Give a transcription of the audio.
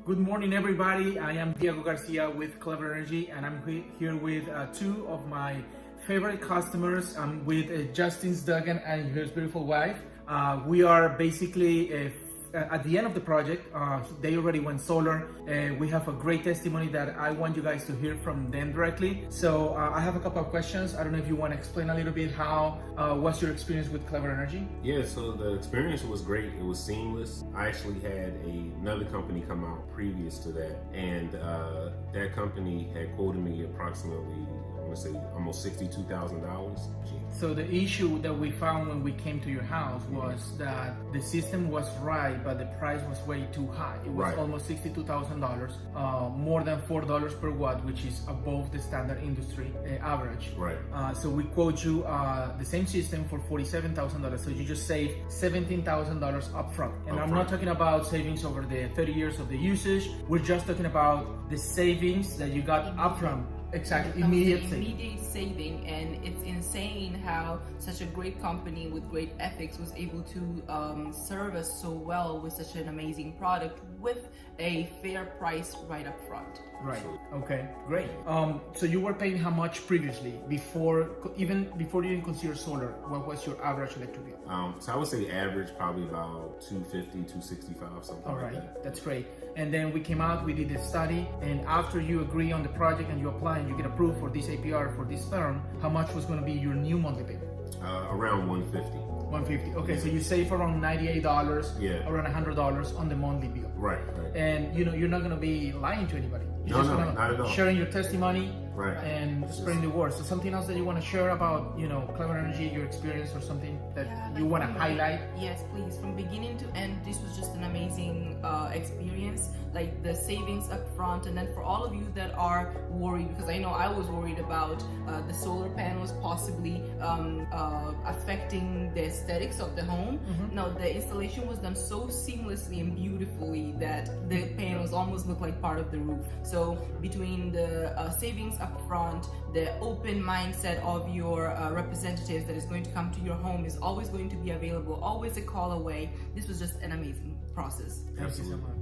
Good morning, everybody. I am Diego Garcia with Clever Energy, and I'm here with two of my favorite customers. I'm with Justin's Dugan and his beautiful wife. We are basically at the end of the project. They already went solar. We have a great testimony that I want you guys to hear from them directly. So I have a couple of questions. I don't know if you want to explain a little bit how what's your experience with Clever Energy? Yeah, so the experience was great. It was seamless. I actually had another company come out previous to that, and that company had quoted me approximately, I want to say, almost $62,000. So the issue that we found when we came to your house was that the system was right, but the price was way too high. It was almost $62,000, more than $4 per watt, which is above the standard industry average. Right. So we quote you the same system for $47,000. So you just save $17,000 upfront. And I'm not talking about savings over the 30 years of the usage. We're just talking about the savings that you got upfront. Exactly, immediate saving, and it's insane how such a great company with great ethics was able to serve us so well with such an amazing product with a fair price right up front. Right. Okay. Great. So you were paying how much previously before you even consider solar? What was your average electric bill? So I would say average probably about $250, $265, something All like right. that. That's great. And then we came out, we did a study, and after you agree on the project and you apply and you get approved for this APR for this term, how much was going to be your new monthly payment? Around $150. $150. Okay, so you save around $98, around $100 on the monthly bill. Right. And you're not going to be lying to anybody. You're No, not at all. Sharing your testimony, right, and spreading the word. So something else that you want to share about, Clever Energy, your experience, or something that you want to highlight? Yes, please. From beginning to end, this was just an amazing experience. Like the savings up front, and then for all of you that are worried, because I know I was worried about the solar panels possibly affecting the aesthetics of the home. No, the installation was done so seamlessly and beautifully that the panels almost look like part of the roof. So between the savings up front, the open mindset of your representatives that is going to come to your home is always going to be available, always a call away. This was just an amazing process. Thank you so much.